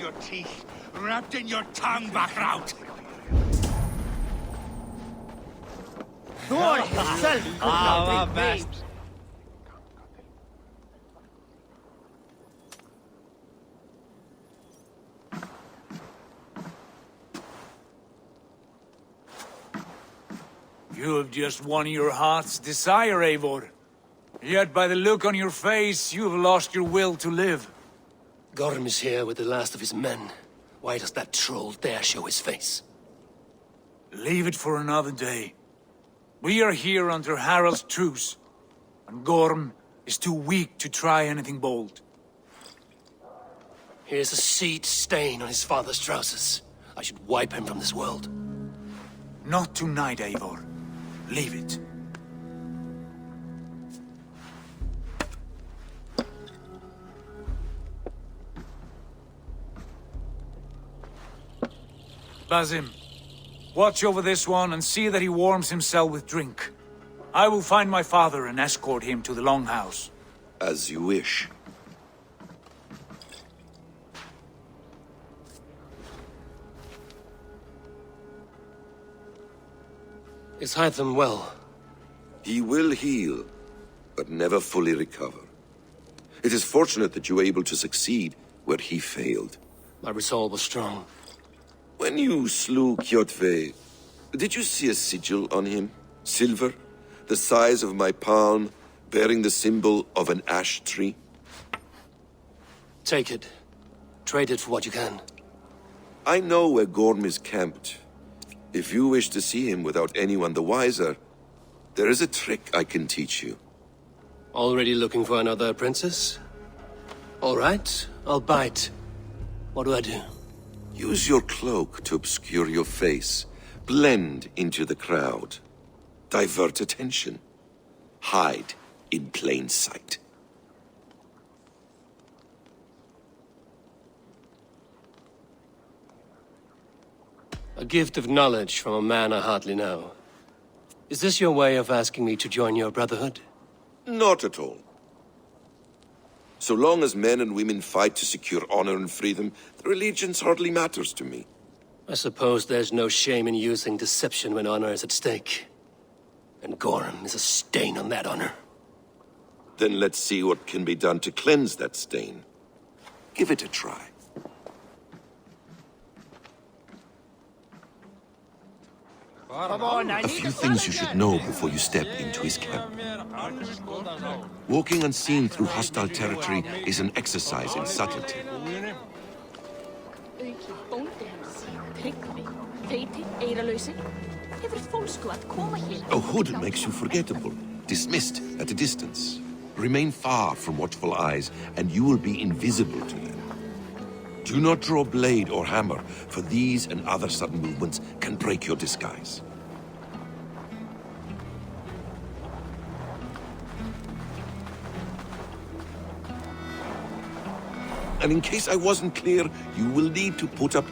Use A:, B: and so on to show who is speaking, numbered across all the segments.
A: your teeth, wrapped in your tongue, Backraut.
B: Thor himself could not take me.
C: You have just won your heart's desire, Eivor. Yet by the look on your face, you have lost your will to live.
D: Gorm is here with the last of his men. Why does that troll dare show his face?
C: Leave it for another day. We are here under Harald's truce, and Gorm is too weak to try anything bold.
D: Here's a seed stain on his father's trousers. I should wipe him from this world.
C: Not tonight, Eivor. Leave it. Basim, watch over this one and see that he warms himself with drink. I will find my father and escort him to the Longhouse.
E: As you wish.
D: Is Hytham well?
E: He will heal, but never fully recover. It is fortunate that you were able to succeed where he failed.
D: My resolve was strong.
E: When you slew Kjotve, did you see a sigil on him? Silver, the size of my palm, bearing the symbol of an ash tree?
D: Take it. Trade it for what you can.
E: I know where Gorm is camped. If you wish to see him without anyone the wiser, there is a trick I can teach you.
D: Already looking for another princess? All right, I'll bite. What do I do?
E: Use your cloak to obscure your face. Blend into the crowd. Divert attention. Hide in plain sight.
D: A gift of knowledge from a man I hardly know. Is this your way of asking me to join your brotherhood?
E: Not at all. So long as men and women fight to secure honor and freedom, their allegiance hardly matters to me.
D: I suppose there's no shame in using deception when honor is at stake. And Gorm is a stain on that honor.
E: Then let's see what can be done to cleanse that stain. Give it a try.
A: A
E: few things you should know before you step into his camp. Walking unseen through hostile territory is an exercise in subtlety. A hood makes you forgettable, dismissed at a distance. Remain far from watchful eyes, and you will be invisible to them. Do not draw blade or hammer, for these and other sudden movements can break your disguise. And in case I wasn't clear, you will need to put up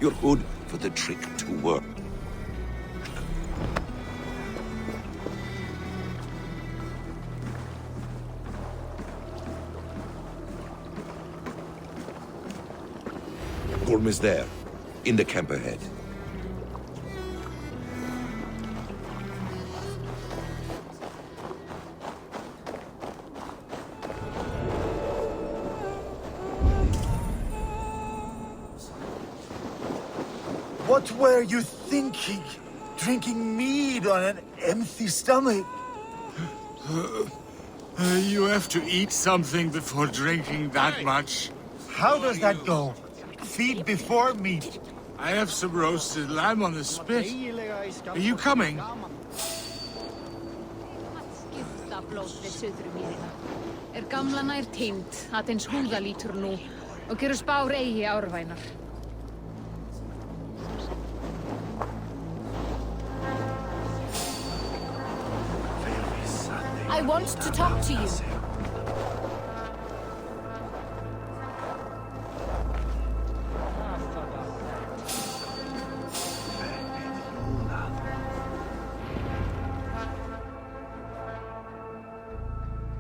E: your hood for the trick to work. Gorm is there, in the camp ahead.
B: What were you thinking? Drinking mead on an empty stomach?
A: You have to eat something before drinking that much.
B: How does that go? Feed before meat.
A: I have some roasted lamb on the spit. Are you coming?
F: Gamla nær týnd, að eins húða lítur nú, og gerur spár eigi árvænar. I want to talk to you.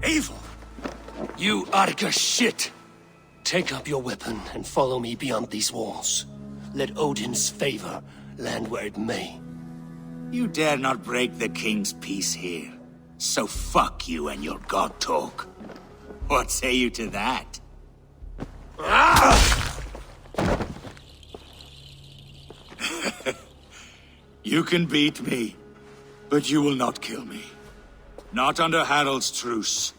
C: Eivor! You Arga shit!
D: Take up your weapon and follow me beyond these walls. Let Odin's favor land where it may.
G: You dare not break the king's peace here. So fuck you and your god talk. What say you to that? You can beat me, but you will not kill me. Not under Harald's truce.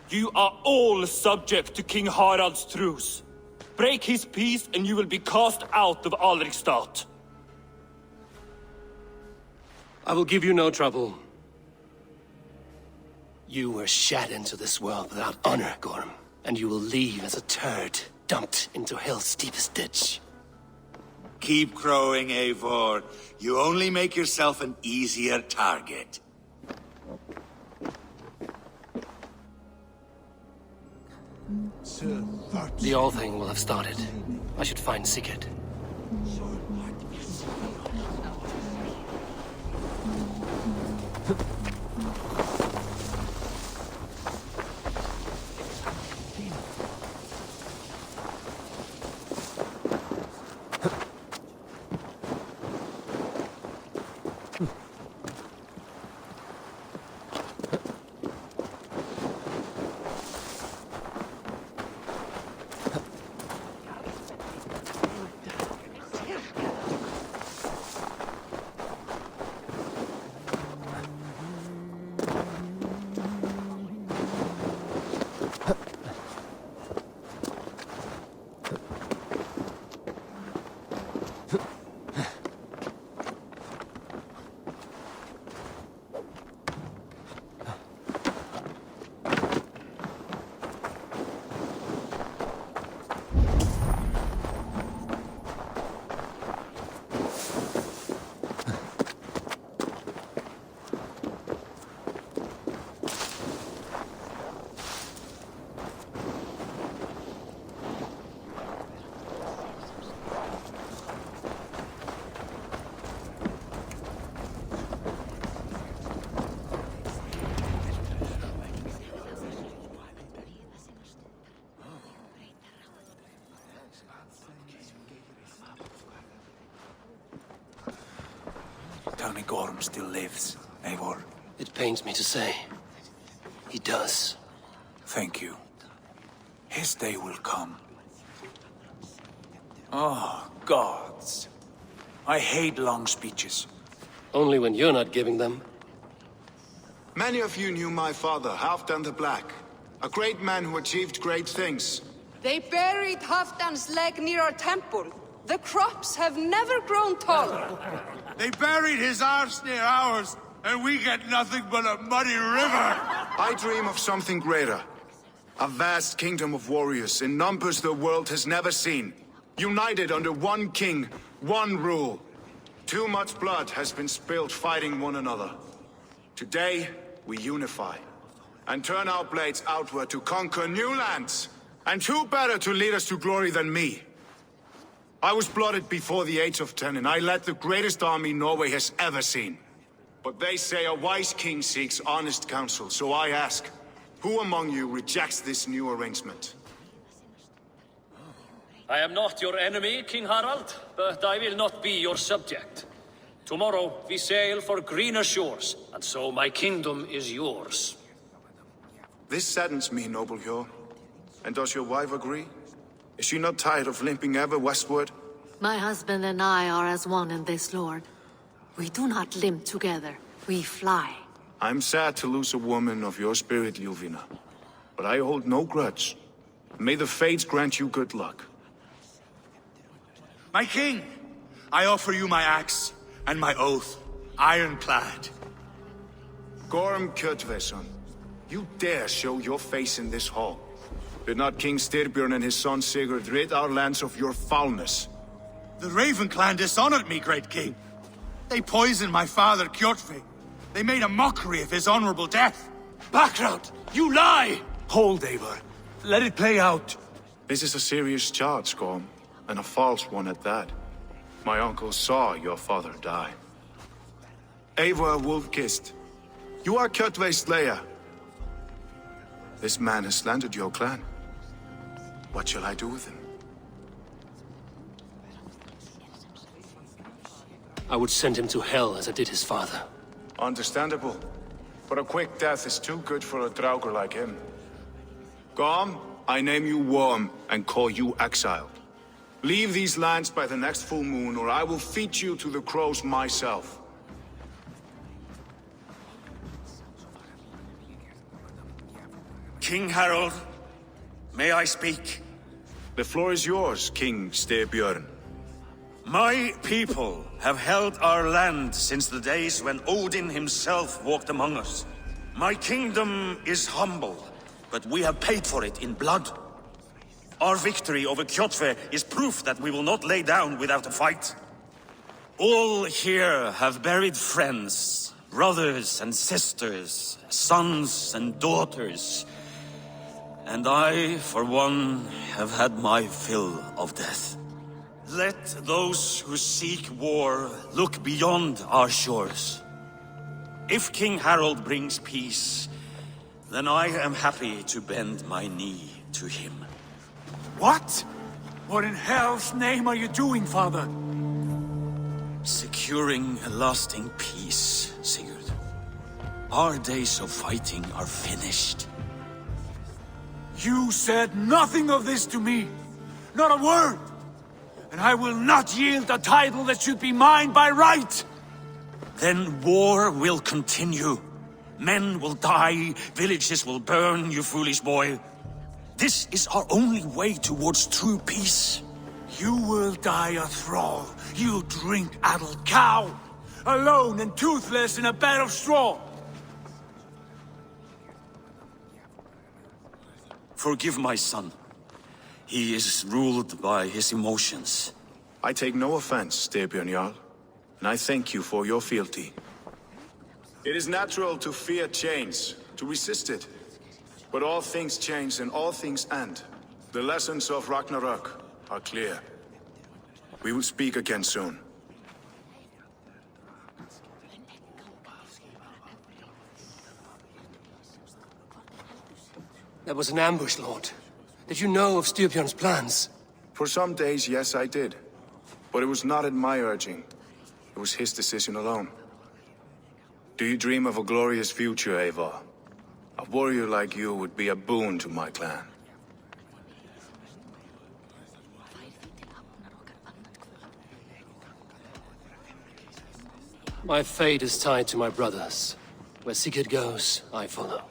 H: You are all subject to King Harald's truce. Break his peace and you will be cast out of Alrikstad.
D: I will give you no trouble. You were shat into this world without honor, Gorm, and you will leave as a turd dumped into hell's deepest ditch.
G: Keep crowing, Eivor. You only make yourself an easier target.
D: The All-Thing will have started. I should find Sigurd.
C: Tell me Gorm still lives, Eivor.
D: It pains me to say. He does.
C: Thank you. His day will come. Oh, gods. I hate long speeches.
D: Only when you're not giving them.
I: Many of you knew my father, Halfdan the Black. A great man who achieved great things.
J: They buried Halfdan's leg near our temple. The crops have never grown taller.
A: They buried his arse near ours, and we get nothing but a muddy river!
I: I dream of something greater. A vast kingdom of warriors in numbers the world has never seen. United under one king, one rule. Too much blood has been spilled fighting one another. Today, we unify. And turn our blades outward to conquer new lands. And who better to lead us to glory than me? I was blooded before the age of 10, and I led the greatest army Norway has ever seen. But they say a wise king seeks honest counsel, so I ask, who among you rejects this new arrangement?
K: I am not your enemy, King Harald, but I will not be your subject. Tomorrow we sail for greener shores, and so my kingdom is yours.
I: This saddens me, noble Hjor. And does your wife agree? Is she not tired of limping ever westward?
L: My husband and I are as one in this, Lord. We do not limp together, we fly.
I: I'm sad to lose a woman of your spirit, Ljuvina. But I hold no grudge. May the fates grant you good luck.
A: My king, I offer you my axe and my oath, ironclad.
I: Gorm Kjotveson, you dare show your face in this hall. Did not King Styrbjorn and his son Sigurd rid our lands of your foulness?
A: The Raven clan dishonored me, great king. They poisoned my father, Kjotve. They made a mockery of his honorable death.
C: Background! You lie! Hold, Eivor. Let it play out.
I: This is a serious charge, Gorm, and a false one at that. My uncle saw your father die. Eivor Wolf-Kissed, you are Kjotve's slayer. This man has slandered your clan. What shall I do with him?
D: I would send him to hell as I did his father.
I: Understandable. But a quick death is too good for a Draugr like him. Gorm, I name you Worm and call you exiled. Leave these lands by the next full moon, or I will feed you to the crows myself.
M: King Harald, may I speak?
I: The floor is yours, King Styrbjorn.
M: My people have held our land since the days when Odin himself walked among us. My kingdom is humble, but we have paid for it in blood. Our victory over Kjotve is proof that we will not lay down without a fight. All here have buried friends, brothers and sisters, sons and daughters. And I, for one, have had my fill of death. Let those who seek war look beyond our shores. If King Harald brings peace, then I am happy to bend my knee to him.
C: What? What in hell's name are you doing, father?
M: Securing a lasting peace, Sigurd. Our days of fighting are finished.
C: You said nothing of this to me. Not a word. And I will not yield a title that should be mine by right.
M: Then war will continue. Men will die, villages will burn, you foolish boy. This is our only way towards true peace.
C: You will die a thrall, you drink-addled cow, alone and toothless in a bed of straw.
M: Forgive my son. He is ruled by his emotions.
I: I take no offense, Styrbjorn Jarl, and I thank you for your fealty. It is natural to fear change, to resist it. But all things change and all things end. The lessons of Ragnarok are clear. We will speak again soon.
D: That was an ambush, Lord. Did you know of Styrbjorn's plans?
I: For some days, yes, I did. But it was not at my urging. It was his decision alone. Do you dream of a glorious future, Eivor? A warrior like you would be a boon to my clan.
D: My fate is tied to my brothers. Where Sigurd goes, I follow.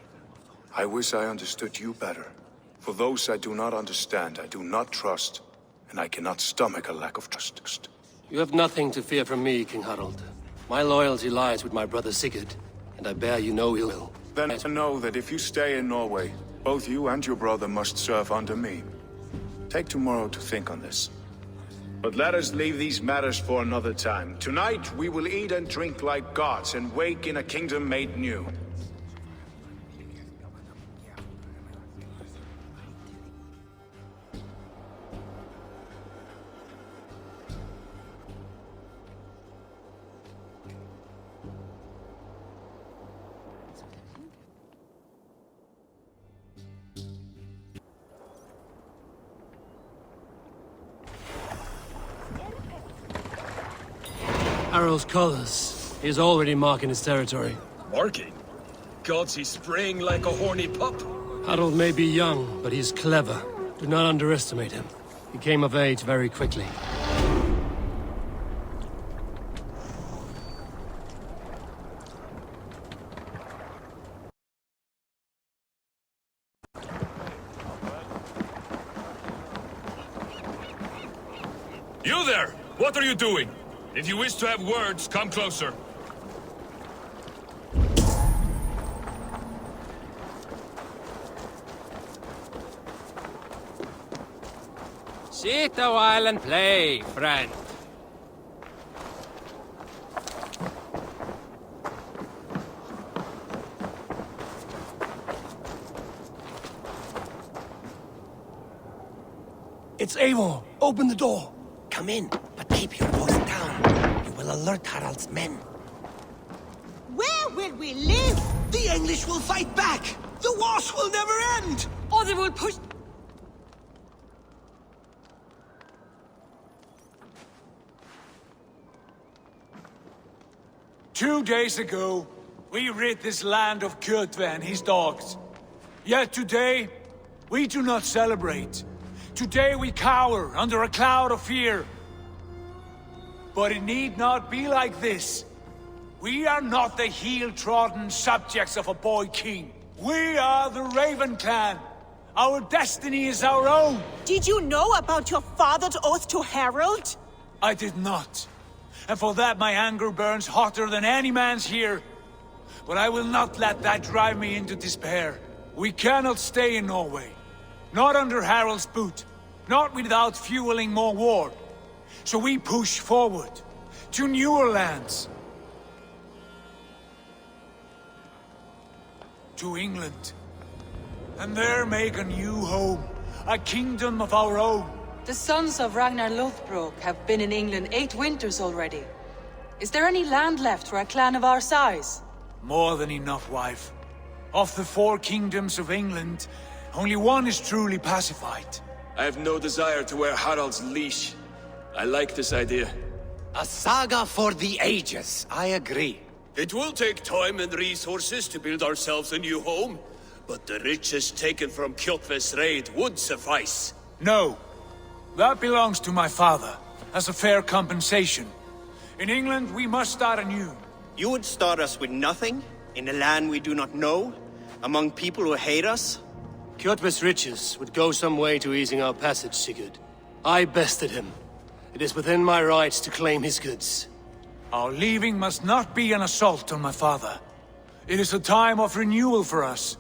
I: I wish I understood you better. For those I do not understand, I do not trust, and I cannot stomach a lack of trust.
D: You have nothing to fear from me, King Harald. My loyalty lies with my brother Sigurd, and I bear you no ill will.
I: Then know that if you stay in Norway, both you and your brother must serve under me. Take tomorrow to think on this. But let us leave these matters for another time. Tonight we will eat and drink like gods and wake in a kingdom made new.
D: Harald's colors. He is already marking his territory.
N: Marking? Gods, he's spraying like a horny pup.
D: Harald may be young, but he's clever. Do not underestimate him. He came of age very quickly.
N: You there! What are you doing? If you wish to have words, come closer.
O: Sit a while and play, friend.
D: It's Eivor! Open the door! Come in, but keep your voice down. You will alert Harald's men.
P: Where will we live?
Q: The English will fight back!
P: The wars will never end!
J: Or they will push...
C: Two days ago, we rid this land of Kjotve and his dogs. Yet today, we do not celebrate. Today we cower under a cloud of fear. But it need not be like this. We are not the heel-trodden subjects of a boy king. We are the Raven clan. Our destiny is our own.
P: Did you know about your father's oath to Harald?
C: I did not. And for that my anger burns hotter than any man's here. But I will not let that drive me into despair. We cannot stay in Norway. Not under Harald's boot. Not without fueling more war. So we push forward. To newer lands. To England. And there make a new home. A kingdom of our own.
J: The sons of Ragnar Lothbrok have been in England 8 winters already. Is there any land left for a clan of our size?
C: More than enough, wife. Of the 4 kingdoms of England, only one is truly pacified.
Q: I have no desire to wear Harald's leash. I like this idea.
D: A saga for the ages, I agree.
N: It will take time and resources to build ourselves a new home, but the riches taken from Kjotve's raid would suffice.
C: No. That belongs to my father, as a fair compensation. In England, we must start anew.
R: You would start us with nothing? In a land we do not know? Among people who hate us?
D: Kjotve's riches would go some way to easing our passage, Sigurd. I bested him. It is within my rights to claim his goods.
C: Our leaving must not be an assault on my father. It is a time of renewal for us.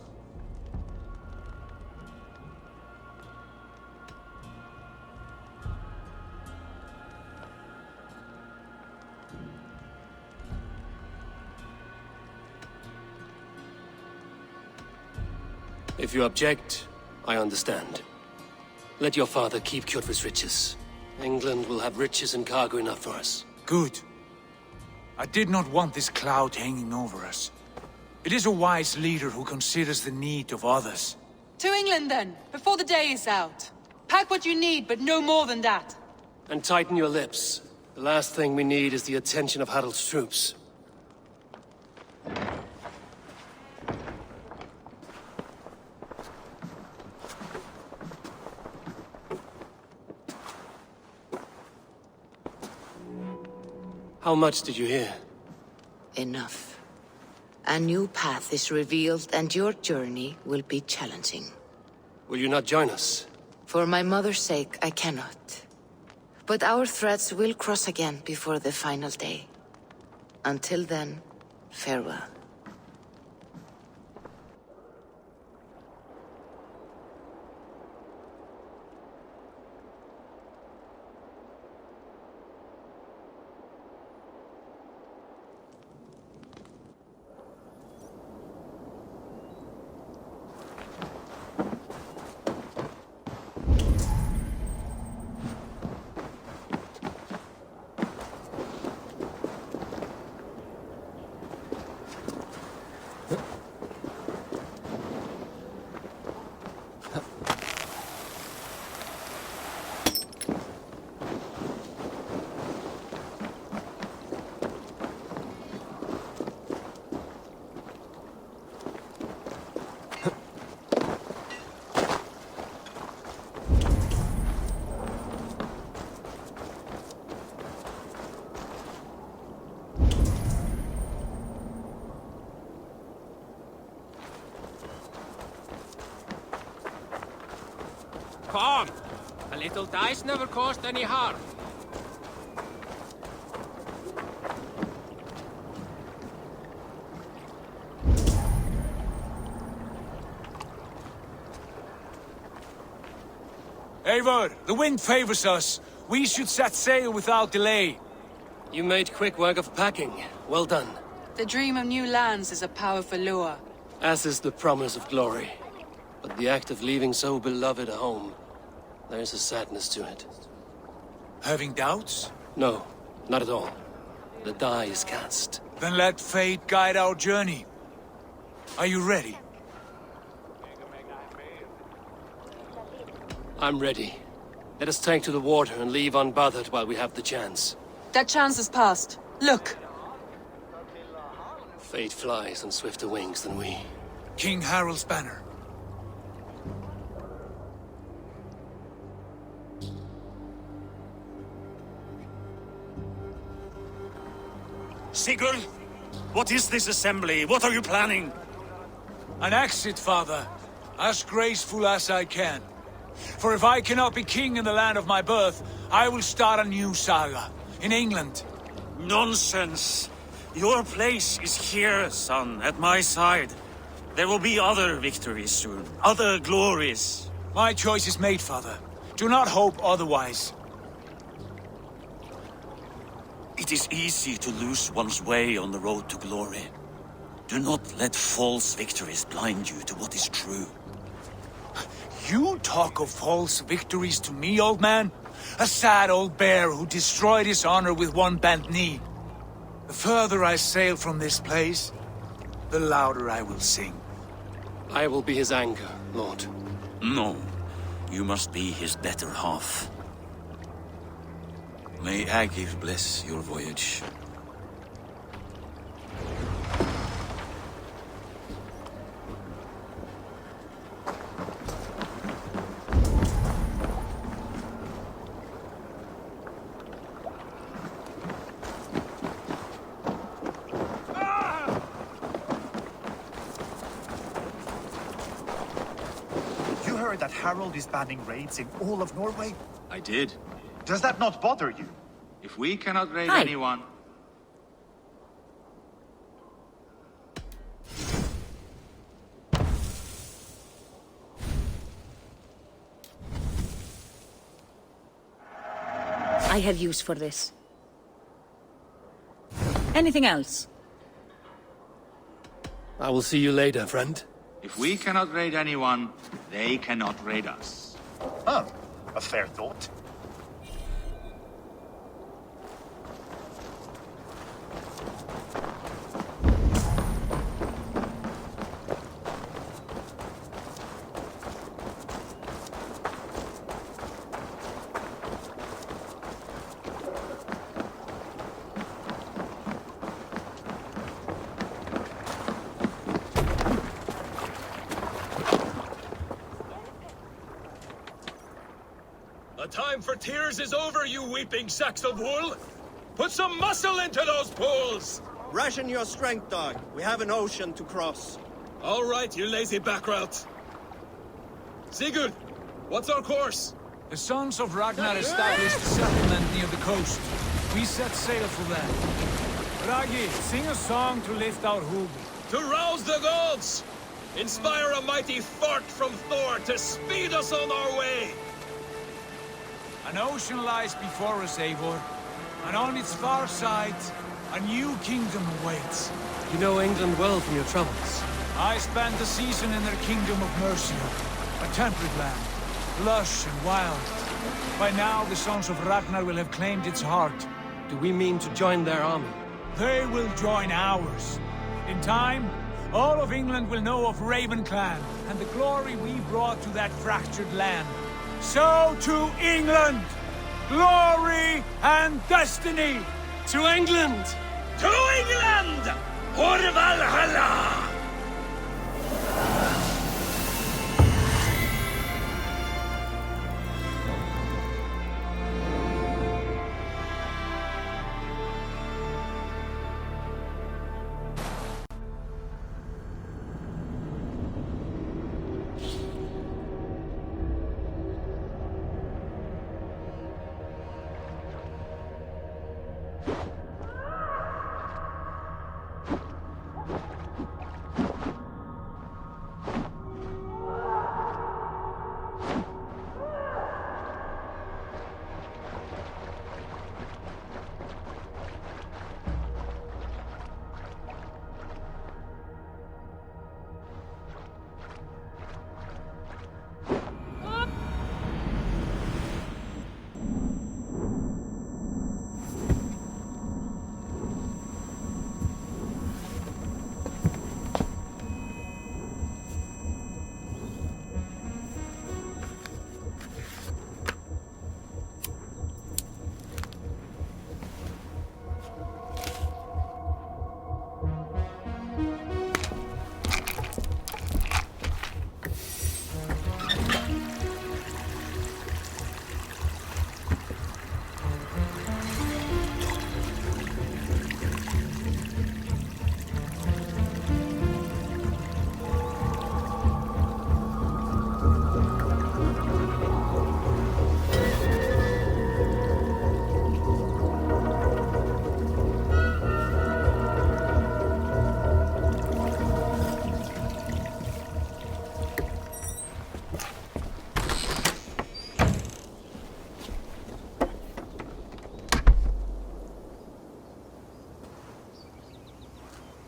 D: If you object, I understand. Let your father keep Kjotve's riches. England will have riches and cargo enough for us.
C: Good. I did not want this cloud hanging over us. It is a wise leader who considers the need of others.
J: To England then, before the day is out. Pack what you need, but no more than that.
D: And tighten your lips. The last thing we need is the attention of Harald's troops. How much did you hear?
S: Enough. A new path is revealed and your journey will be challenging.
D: Will you not join us?
S: For my mother's sake, I cannot. But our threads will cross again before the final day. Until then, farewell.
O: Come! A little dice never caused any harm.
C: Eivor, the wind favors us. We should set sail without delay.
D: You made quick work of packing. Well done.
J: The dream of new lands is a powerful lure.
D: As is the promise of glory. But the act of leaving so beloved a home, there is a sadness to it.
C: Having doubts?
D: No, not at all. The die is cast.
C: Then let fate guide our journey. Are you ready?
D: I'm ready. Let us take to the water and leave unbothered while we have the chance.
J: That chance is past. Look!
D: Fate flies on swifter wings than we.
C: King Harald's banner.
M: Sigurd, what is this assembly? What are you planning?
C: An exit, father. As graceful as I can. For if I cannot be king in the land of my birth, I will start a new saga. In England.
M: Nonsense. Your place is here, son, at my side. There will be other victories soon. Other glories.
C: My choice is made, father. Do not hope otherwise.
M: It is easy to lose one's way on the road to glory. Do not let false victories blind you to what is true.
C: You talk of false victories to me, old man? A sad old bear who destroyed his honor with one bent knee. The further I sail from this place, the louder I will sing.
D: I will be his anchor, Lord.
M: No, you must be his better half. May Agir bless your voyage.
B: You heard that Harald is banning raids in all of Norway?
A: I did.
B: Does that not bother you?
A: If we cannot raid
B: Hi.
A: anyone...
T: I have use for this. Anything else?
D: I will see you later, friend.
A: If we cannot raid anyone, they cannot raid us.
B: Huh. A fair thought.
N: The time for tears is over, you weeping sacks of wool! Put some muscle into those pools!
R: Ration your strength, dog. We have an ocean to cross.
N: All right, you lazy backrout. Sigurd, what's our course?
C: The sons of Ragnar established a settlement near the coast. We set sail for them. Ragi, sing a song to lift our hood.
N: To rouse the gods! Inspire a mighty fart from Thor to speed us on our way!
C: An ocean lies before us, Eivor, and on its far side, a new kingdom awaits.
D: You know England well from your travels.
C: I spent a season in their kingdom of Mercia, a temperate land, lush and wild. By now, the sons of Ragnar will have claimed its heart.
D: Do we mean to join their army?
C: They will join ours. In time, all of England will know of Raven Clan and the glory we brought to that fractured land. So to England! Glory and destiny!
D: To England!
N: To England! For Valhalla!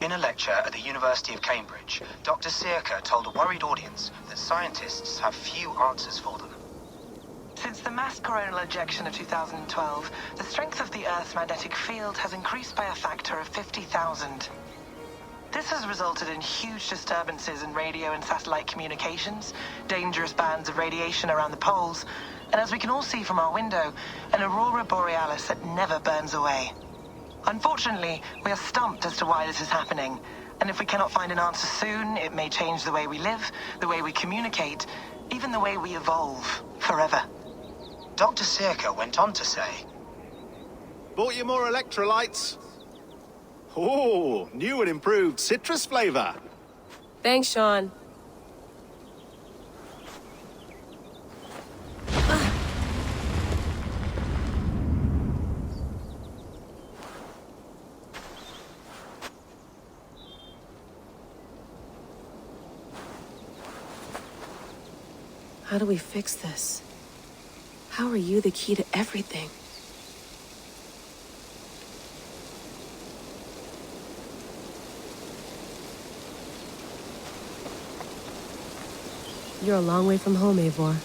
U: In a lecture at the University of Cambridge, Dr. Circa told a worried audience that scientists have few answers for them.
V: Since the mass coronal ejection of 2012, the strength of the Earth's magnetic field has increased by a factor of 50,000. This has resulted in huge disturbances in radio and satellite communications, dangerous bands of radiation around the poles, and as we can all see from our window, an aurora borealis that never burns away. Unfortunately, we are stumped as to why this is happening, and if we cannot find an answer soon, it may change the way we live, the way we communicate, even the way we evolve, forever.
U: Dr. Circa went on to say,
W: Bought you more electrolytes? Oh, new and improved citrus flavor.
X: Thanks, Sean.
Y: How do we fix this? How are you the key to everything? You're a long way from home, Eivor.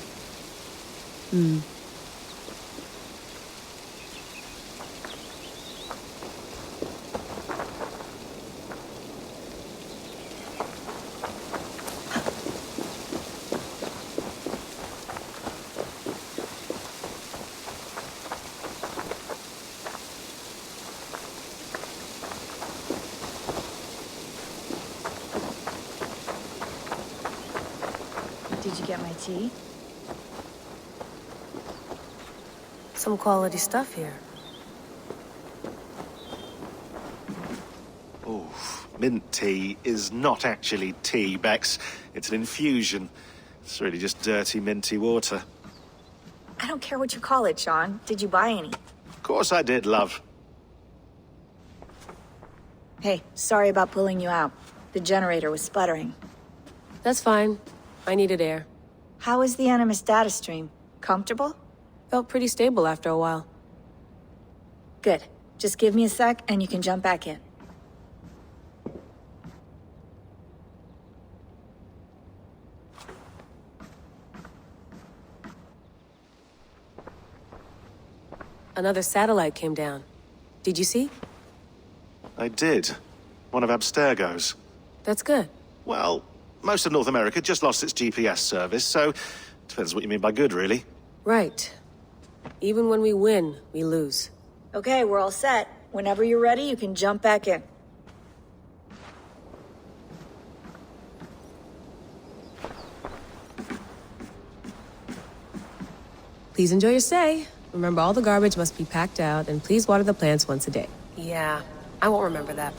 T: Did you get my tea?
Y: Some quality stuff here.
W: Oh, mint tea is not actually tea, Bex. It's an infusion. It's really just dirty, minty water.
T: I don't care what you call it, Sean. Did you buy any?
W: Of course I did, love.
T: Hey, sorry about pulling you out. The generator was sputtering.
Y: That's fine. I needed air.
T: How was the Animus data stream? Comfortable?
Y: Felt pretty stable after a while.
T: Good. Just give me a sec and you can jump back in.
Y: Another satellite came down. Did you see?
W: I did. One of Abstergo's.
Y: That's good.
W: Well, most of North America just lost its GPS service, so depends what you mean by good, really.
Y: Right. Even when we win, we lose.
T: Okay, we're all set. Whenever you're ready, you can jump back in.
Y: Please enjoy your stay. Remember, all the garbage must be packed out, and please water the plants once a day. Yeah, I won't remember that.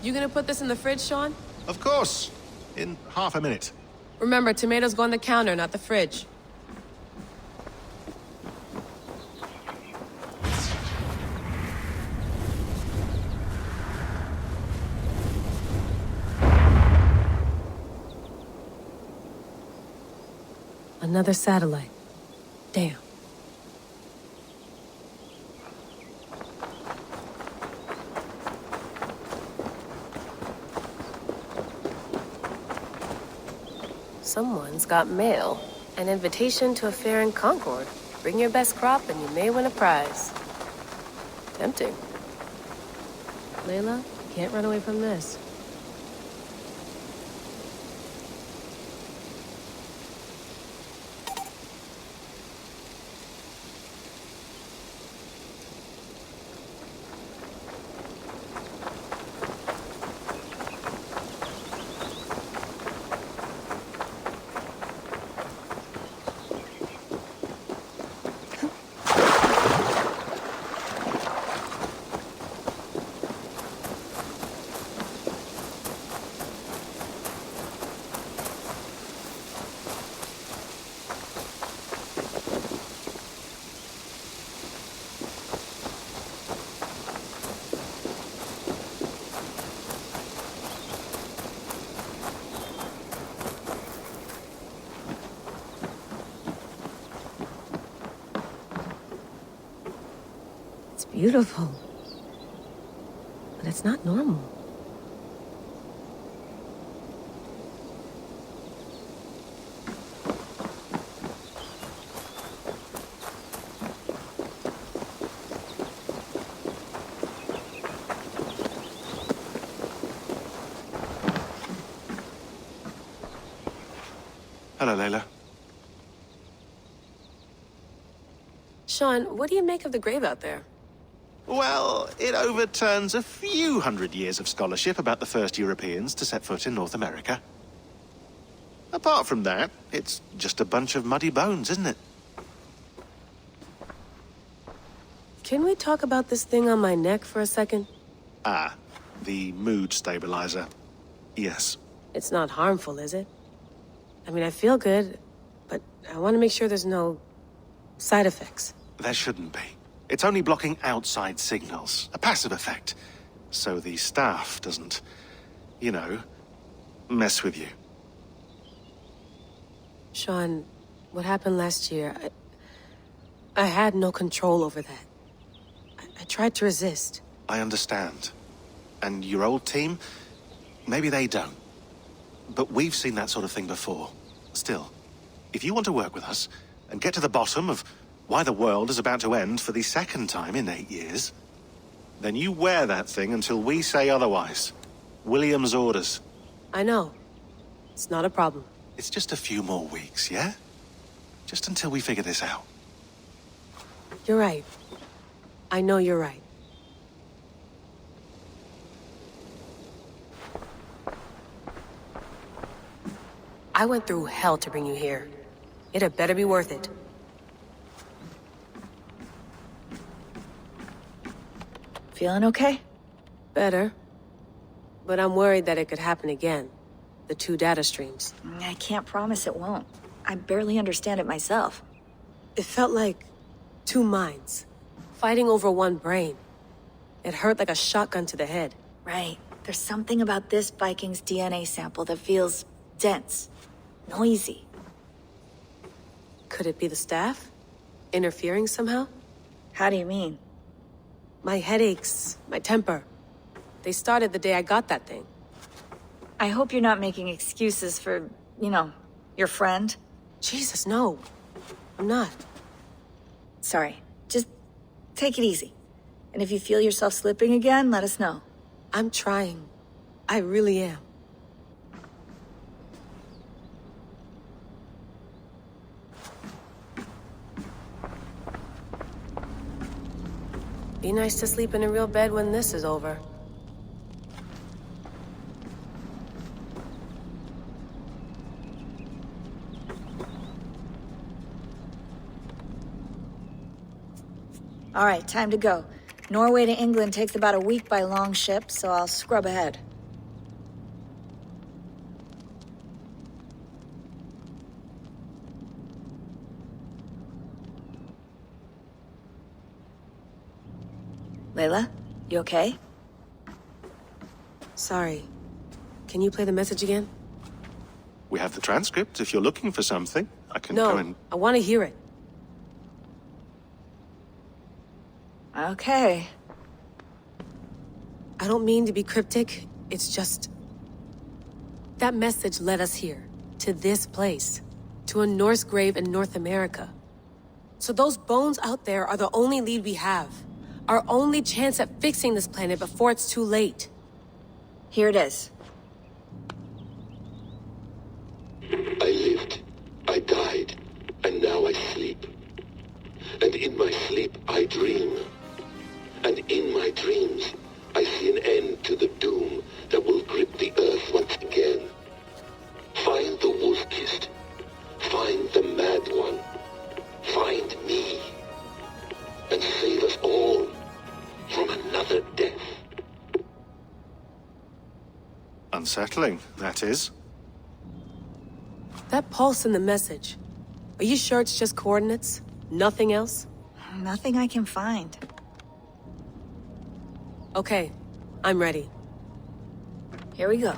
Y: You gonna put this in the fridge, Sean?
W: Of course. In half a minute.
Y: Remember, tomatoes go on the counter, not the fridge. Another satellite. Damn. Someone's got mail. An invitation to a fair in Concord. Bring your best crop and you may win a prize. Tempting. Layla, you can't run away from this. Beautiful. But it's not normal.
W: Hello, Layla.
Y: Sean, what do you make of the grave out there?
W: Well, it overturns a few hundred years of scholarship about the first Europeans to set foot in North America. Apart from that, it's just a bunch of muddy bones, isn't it?
Y: Can we talk about this thing on my neck for a second?
W: Ah, the mood stabilizer. Yes.
Y: It's not harmful, is it? I mean, I feel good, but I want to make sure there's no side effects.
W: There shouldn't be. It's only blocking outside signals, a passive effect. So the staff doesn't, you know, mess with you.
Y: Sean, what happened last year, I had no control over that. I tried to resist.
W: I understand. And your old team, maybe they don't. But we've seen that sort of thing before. Still, if you want to work with us and get to the bottom of why the world is about to end for the second time in 8 years, then you wear that thing until we say otherwise. William's orders.
Y: I know. It's not a problem.
W: It's just a few more weeks, yeah? Just until we figure this out.
Y: You're right. I know you're right. I went through hell to bring you here. It had better be worth it.
T: Feeling okay?
Y: Better. But I'm worried that it could happen again. The two data streams.
T: I can't promise it won't. I barely understand it myself.
Y: It felt like two minds, fighting over one brain. It hurt like a shotgun to the head.
T: Right. There's something about this Viking's DNA sample that feels dense, noisy.
Y: Could it be the staff? Interfering somehow?
T: How do you mean?
Y: My headaches, my temper. They started the day I got that thing.
T: I hope you're not making excuses for, you know, your friend.
Y: Jesus, no. I'm not.
T: Sorry. Just take it easy. And if you feel yourself slipping again, let us know.
Y: I'm trying. I really am. Be nice to sleep in a real bed when this is over.
T: All right, time to go. Norway to England takes about a week by long ship, so I'll scrub ahead. Layla, you okay?
Y: Sorry. Can you play the message again?
W: We have the transcript. If you're looking for something, I can go and...
Y: No, I want to hear it.
T: Okay.
Y: I don't mean to be cryptic. It's just... that message led us here. To this place. To a Norse grave in North America. So those bones out there are the only lead we have. Our only chance at fixing this planet before it's too late.
T: Here it is.
E: I lived, I died, and now I sleep. And in my sleep I dream. And in my dreams, I see an end to the doom that will grip the earth once again. Find the wolf-kissed. Find the mad one. Find me. And save us all from another death.
W: Unsettling, that is.
Y: That pulse in the message. Are you sure it's just coordinates? Nothing else?
T: Nothing I can find.
Y: Okay, I'm ready.
T: Here we go.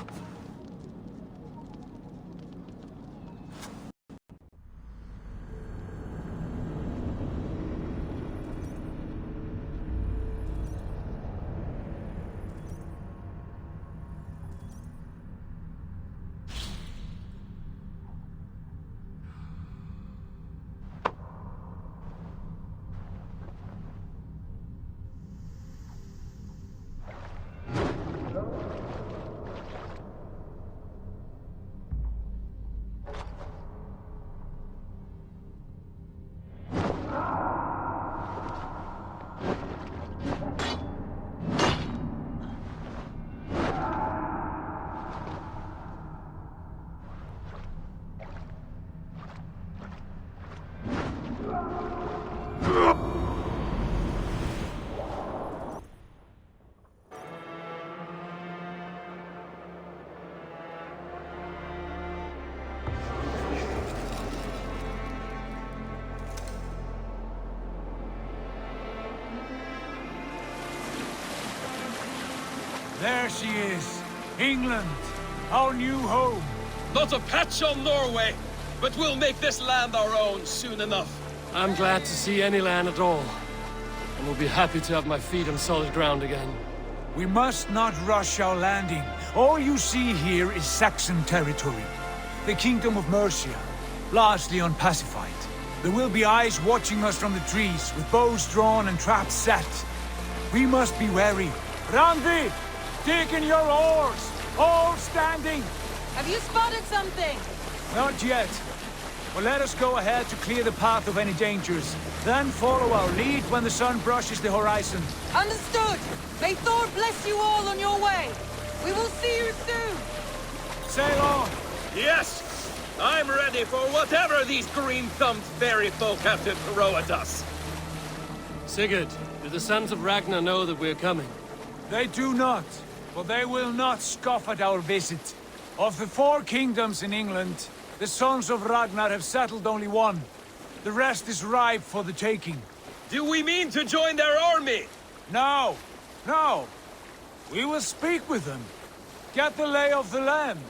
C: There she is. England, our new home.
N: Not a patch on Norway, but we'll make this land our own soon enough.
D: I'm glad to see any land at all, and will be happy to have my feet on solid ground again.
C: We must not rush our landing. All you see here is Saxon territory. The Kingdom of Mercia, largely unpacified. There will be eyes watching us from the trees, with bows drawn and traps set. We must be wary. Randi! Dig in your oars! All standing!
J: Have you spotted something?
C: Not yet. But let us go ahead to clear the path of any dangers. Then follow our lead when the sun brushes the horizon.
J: Understood! May Thor bless you all on your way! We will see you soon!
C: Sail on!
N: Yes! I'm ready for whatever these green-thumbed fairy folk have to throw at us.
D: Sigurd, do the sons of Ragnar know that we're coming?
C: They do not, but they will not scoff at our visit. Of the 4 kingdoms in England, the sons of Ragnar have settled only one. The rest is ripe for the taking.
N: Do we mean to join their army?
C: No, no. We will speak with them, get the lay of the land,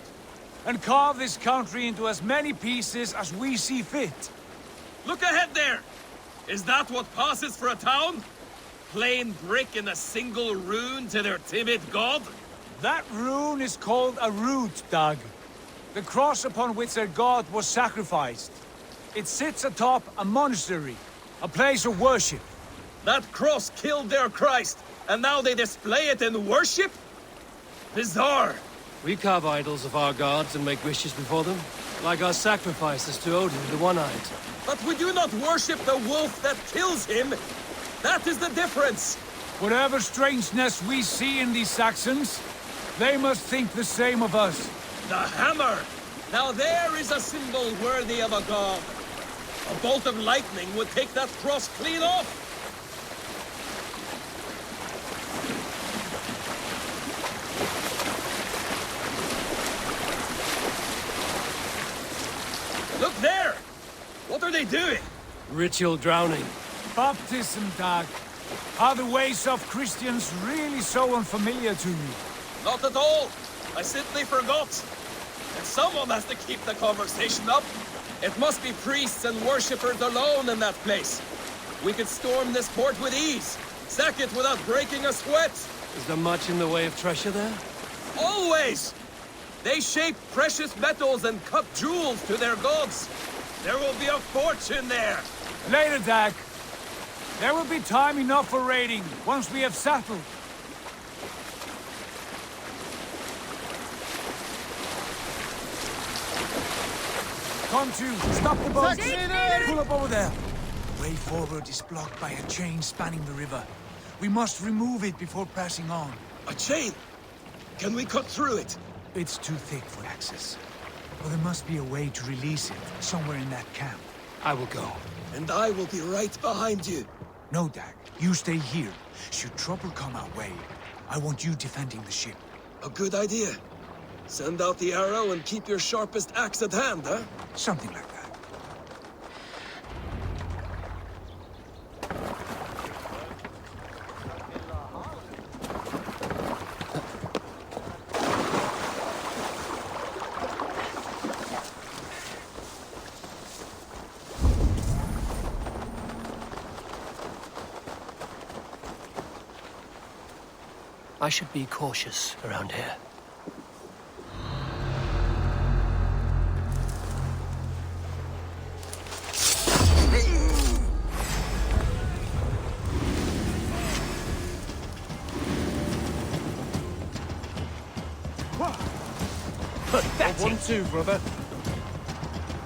C: and carve this country into as many pieces as we see fit.
N: Look ahead there! Is that what passes for a town? Plain brick and a single rune to their timid god?
C: That rune is called a root, Dag. The cross upon which their god was sacrificed. It sits atop a monastery, a place of worship.
N: That cross killed their Christ, and now they display it in worship? Bizarre.
D: We carve idols of our gods and make wishes before them, like our sacrifices to Odin, the One-Eyed.
N: But we do not worship the wolf that kills him. That is the difference.
C: Whatever strangeness we see in these Saxons, they must think the same of us.
N: The hammer! Now there is a symbol worthy of a god. A bolt of lightning would take that cross clean off. Look there! What are they doing?
D: Ritual drowning.
C: Baptism, Dag. Are the ways of Christians really so unfamiliar to you?
N: Not at all. I simply forgot. And someone has to keep the conversation up. It must be priests and worshippers alone in that place. We could storm this port with ease. Sack it without breaking a sweat.
D: Is there much in the way of treasure there?
N: Always! They shape precious metals and cut jewels to their gods. There will be a fortune there.
C: Later, Dag. There will be time enough for raiding, once we have settled. Come to, stop the boat! Pull up over there! Way forward is blocked by a chain spanning the river. We must remove it before passing on.
N: A chain? Can we cut through it?
C: It's too thick for access. But there must be a way to release it, somewhere in that camp.
D: I will go.
N: And I will be right behind you.
C: No, Dag. You stay here. Should trouble come our way, I want you defending the ship.
N: A good idea. Send out the arrow and keep your sharpest axe at hand, huh?
C: Something like that.
D: I should be cautious around here.
B: That's 1-2, brother.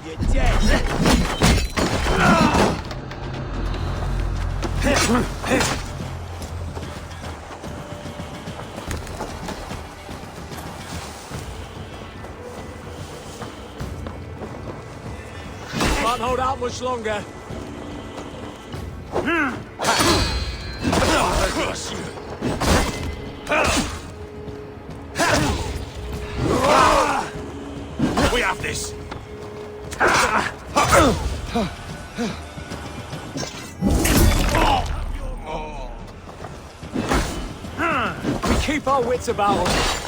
F: You're dead.
D: Can't hold out much longer.
B: We have this.
C: We keep our
F: our wits about us.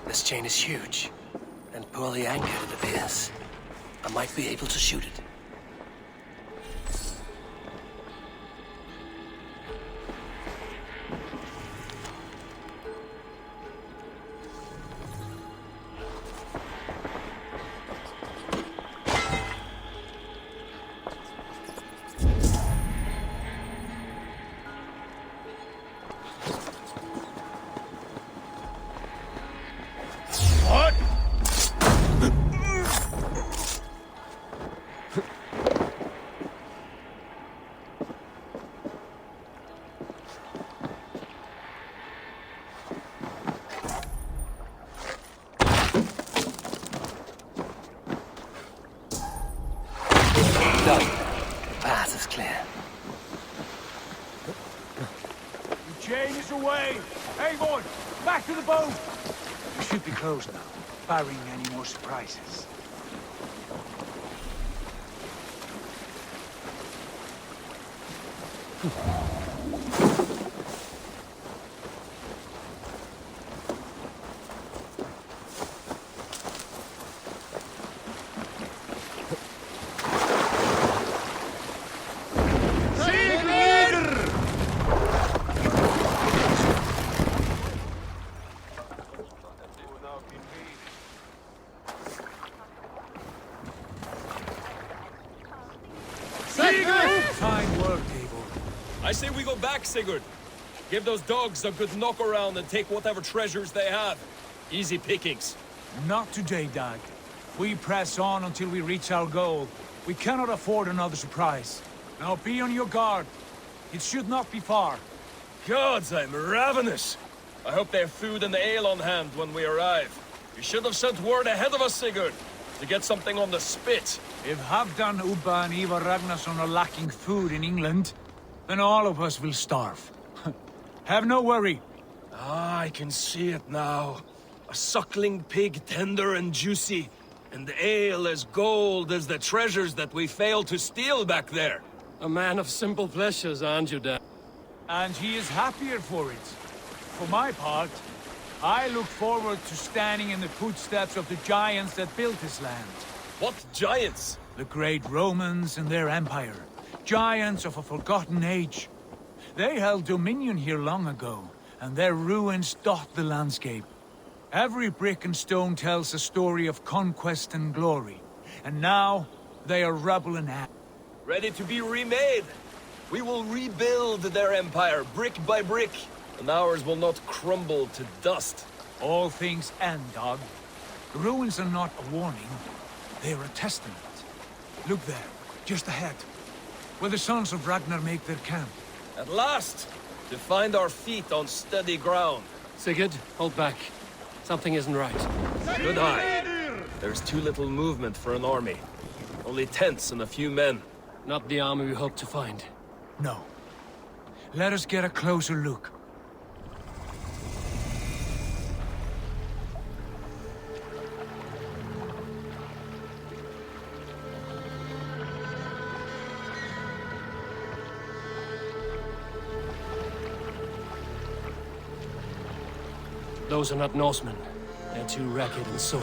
D: This chain is huge, and poorly anchored it appears. I might be able to shoot it.
C: Chain is away! Eivor, back to the boat! We should be close now, barring any more surprises. Fine work, Eivor.
N: I say we go back, Sigurd. Give those dogs a good knock around and take whatever treasures they have. Easy pickings.
C: Not today, Dag. We press on until we reach our goal. We cannot afford another surprise. Now be on your guard. It should not be far.
N: Gods, I'm ravenous. I hope they have food and ale on hand when we arrive. You should have sent word ahead of us, Sigurd, to get something on the spit.
C: If Halfdan, Ubba and Eivor Ragnarsson are lacking food in England, then all of us will starve. Have no worry.
N: Ah, I can see it now. A suckling pig, tender and juicy, and ale as gold as the treasures that we failed to steal back there.
D: A man of simple pleasures, aren't you, Dad?
C: And he is happier for it. For my part, I look forward to standing in the footsteps of the giants that built this land.
N: What giants?
C: The great Romans and their empire. Giants of a forgotten age. They held dominion here long ago, and their ruins dot the landscape. Every brick and stone tells a story of conquest and glory. And now, they are rubble and ash.
N: Ready to be remade. We will rebuild their empire, brick by brick, and ours will not crumble to dust.
C: All things end, Dog. The ruins are not a warning. They are a testament. Look there, just ahead, where the sons of Ragnar make their camp.
N: At last! To find our feet on steady ground.
D: Sigurd, hold back. Something isn't right.
N: Good eye. There's too little movement for an army. Only tents and a few men.
D: Not the army we hope to find.
C: No. Let us get a closer look.
D: Those are not Norsemen. They're too ragged and soiled.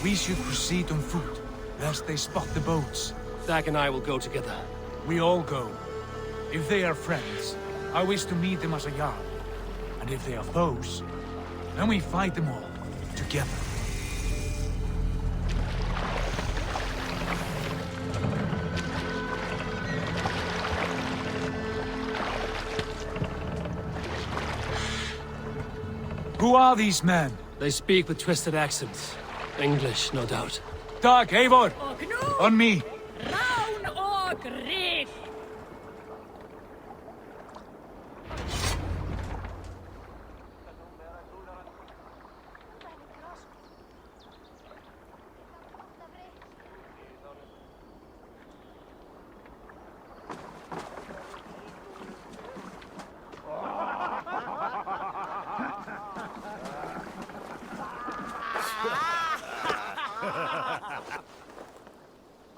C: We should proceed on foot, lest they spot the boats.
D: Dag and I will go together.
C: We all go. If they are friends, I wish to meet them as a Jarl. And if they are foes, then we fight them all, together. Who are these men?
D: They speak with twisted accents. English, no doubt.
C: Dag, Eivor! On me!
G: Round or great!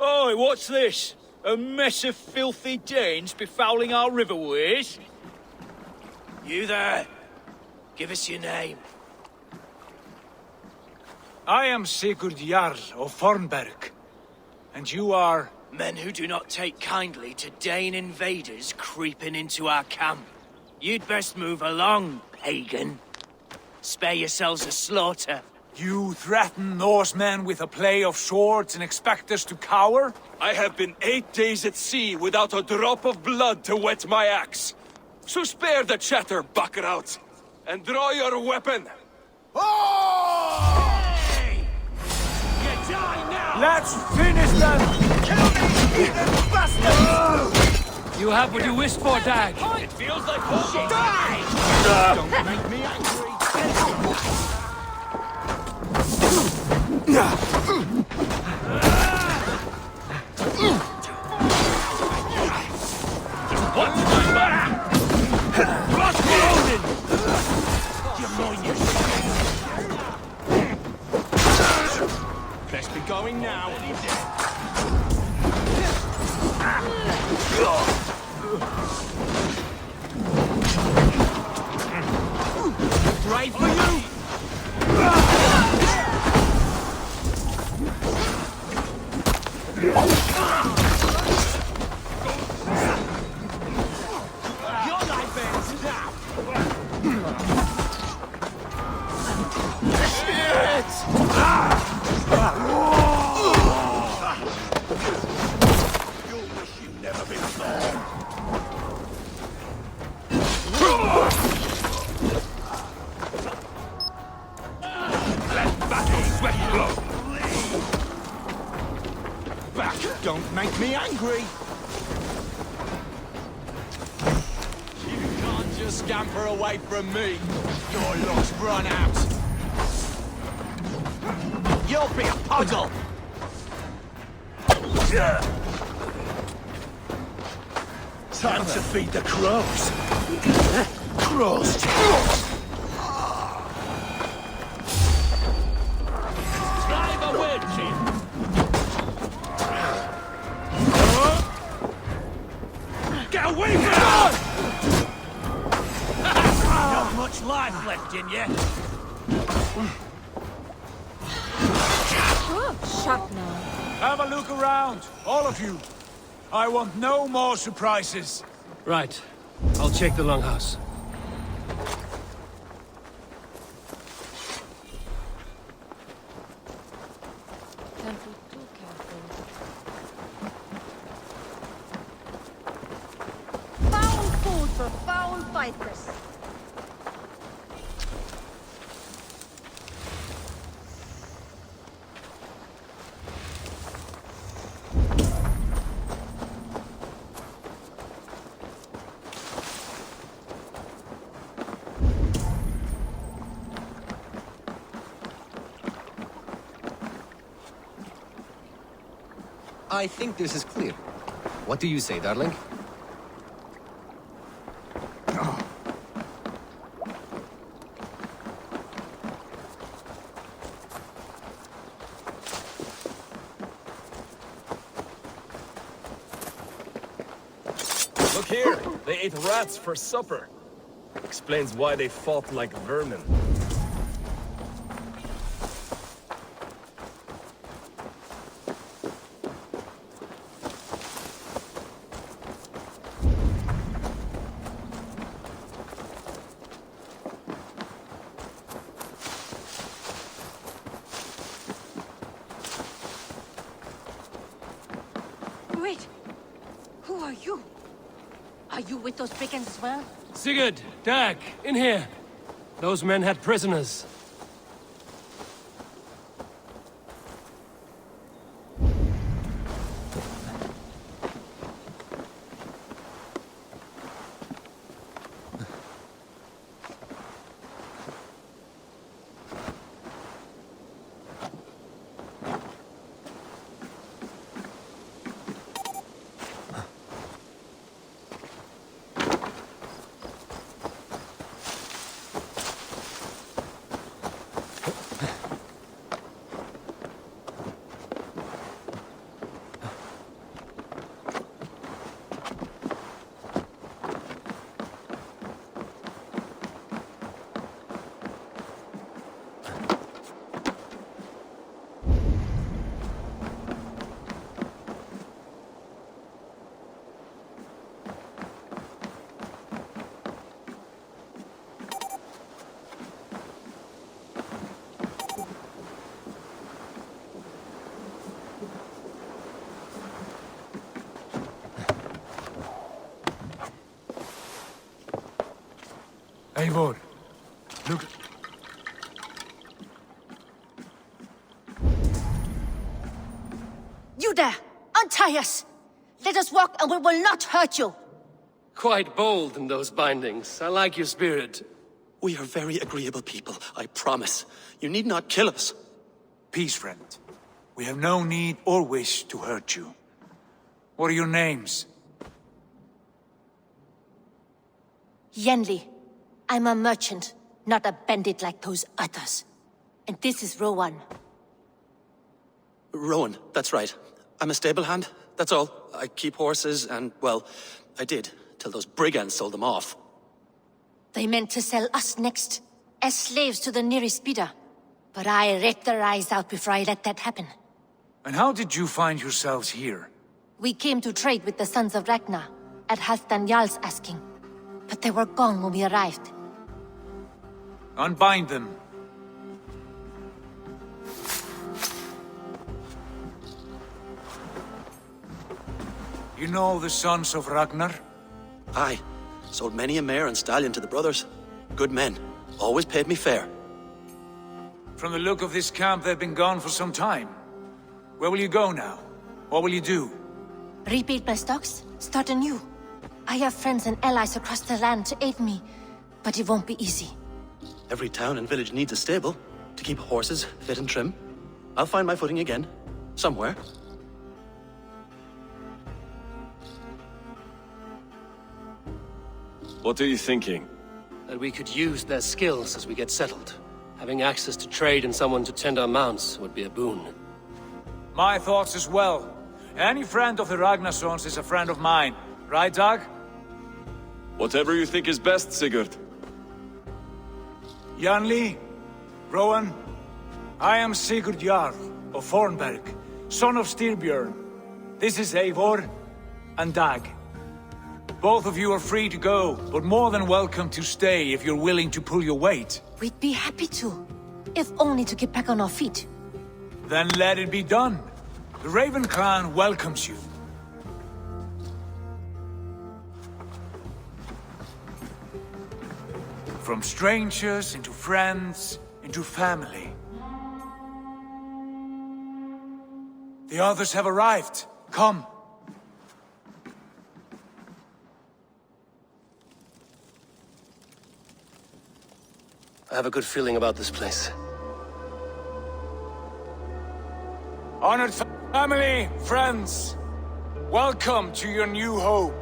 F: Oi, what's this? A mess of filthy Danes befouling our riverways?
N: You there! Give us your name.
C: I am Sigurd Jarl of Fornberg. And you are...
N: Men who do not take kindly to Dane invaders creeping into our camp. You'd best move along, pagan. Spare yourselves a slaughter.
C: You threaten Norsemen with a play of swords and expect us to cower?
Q: I have been 8 days at sea without a drop of blood to wet my axe. So spare the chatter, buckerouts, and draw your weapon.
F: Hey! You die now!
C: Let's finish them!
F: Kill me, bastards!
D: You have what you wished for, Dag.
F: It feels like hope. Die! Don't make me angry.
N: What's my back? Cross Odin!
F: You mind yourself. Best be going now. Brave for you! Your life ends now! Shit! You'll wish you'd never been born. Let back a sweat blow! Back! Don't make me angry! You can't just scamper away from me! Your luck's run out! You'll be a puddle! Time to feed the crows! Crows! Drive a wedge in! Get away from us! Not much life left in you.
T: Shut now.
C: Have a look around, all of you. I want no more surprises.
D: Right. I'll check the longhouse.
T: Can't be too careful.
G: Foul food for foul fighters.
H: I think this is clear. What do you say, darling?
Q: Look here, they ate rats for supper. Explains why they fought like vermin.
G: Wait! Who are you? Are you with those brigands as well?
D: Sigurd, Dag, in here. Those men had prisoners.
C: Eivor, look.
G: You there! Untie us! Let us walk and we will not hurt you!
D: Quite bold in those bindings. I like your spirit.
I: We are very agreeable people, I promise. You need not kill us.
C: Peace, friend. We have no need or wish to hurt you. What are your names?
G: Yenli. I'm a merchant, not a bandit like those others. And this is Rowan.
I: Rowan, that's right. I'm a stable hand, that's all. I keep horses and, well, I did, till those brigands sold them off.
G: They meant to sell us next, as slaves to the nearest bidder. But I ripped their eyes out before I let that happen.
C: And how did you find yourselves here?
G: We came to trade with the sons of Ragnar, at Halfdan Jarl's asking. But they were gone when we arrived.
C: Unbind them. You know the sons of Ragnar?
I: Aye. Sold many a mare and stallion to the brothers. Good men. Always paid me fair.
C: From the look of this camp, they've been gone for some time. Where will you go now? What will you do?
G: Rebuild my stocks, start anew. I have friends and allies across the land to aid me, but it won't be easy.
I: Every town and village needs a stable to keep horses fit and trim. I'll find my footing again. Somewhere.
Q: What are you thinking?
D: That we could use their skills as we get settled. Having access to trade and someone to tend our mounts would be a boon.
C: My thoughts as well. Any friend of the Ragnarsons is a friend of mine. Right, Dag?
Q: Whatever you think is best, Sigurd.
C: Janli, Rowan, I am Sigurd Jarl of Fornberg, son of Styrbjorn. This is Eivor and Dag. Both of you are free to go, but more than welcome to stay if you're willing to pull your weight.
G: We'd be happy to, if only to get back on our feet.
C: Then let it be done. The Raven clan welcomes you. From strangers, into friends, into family. The others have arrived. Come.
D: I have a good feeling about this place.
C: Honored family, friends, welcome to your new home.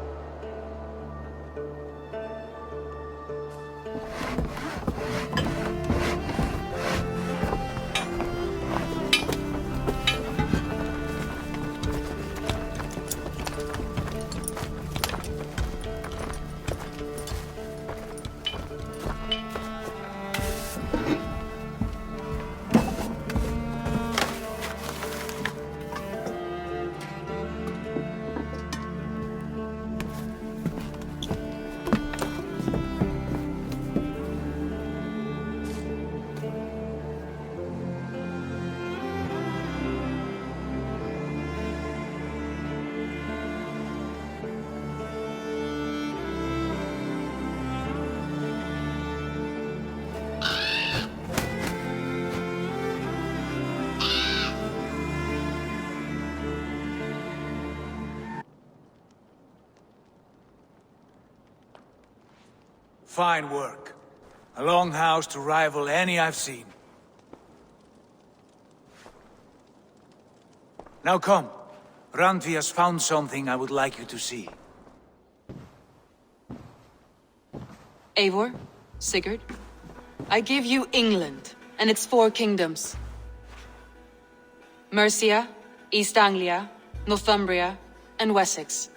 C: Fine work. A longhouse to rival any I've seen. Now come. Randvi has found something I would like you to see.
J: Eivor, Sigurd, I give you England and its 4 kingdoms. Mercia, East Anglia, Northumbria, and Wessex.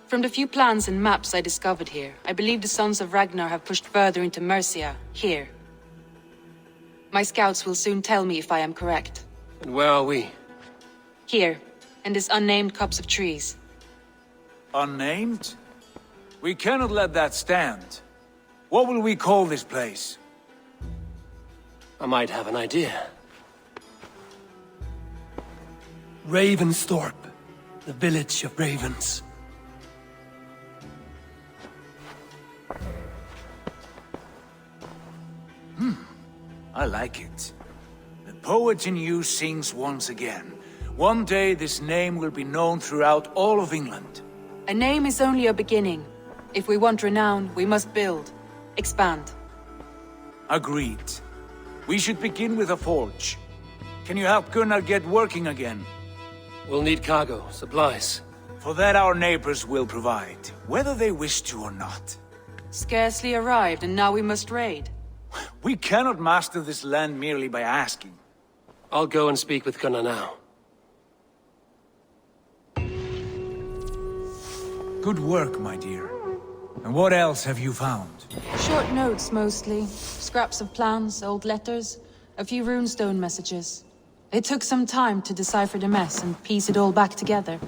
J: From the few plans and maps I discovered here, I believe the sons of Ragnar have pushed further into Mercia, here. My scouts will soon tell me if I am correct.
D: And where are we?
J: Here, in this unnamed copse of trees.
C: Unnamed? We cannot let that stand. What will we call this place?
D: I might have an idea. Ravensthorpe, the village of ravens.
C: I like it. The poet in you sings once again. One day this name will be known throughout all of England.
J: A name is only a beginning. If we want renown, we must build, expand.
C: Agreed. We should begin with a forge. Can you help Gunnar get working again?
D: We'll need cargo, supplies.
C: For that our neighbors will provide, whether they wish to or not.
J: Scarcely arrived, and now we must raid.
C: We cannot master this land merely by asking.
D: I'll go and speak with Gunnar now.
C: Good work, my dear. And what else have you found?
J: Short notes, mostly. Scraps of plans, old letters, a few runestone messages. It took some time to decipher the mess and piece it all back together.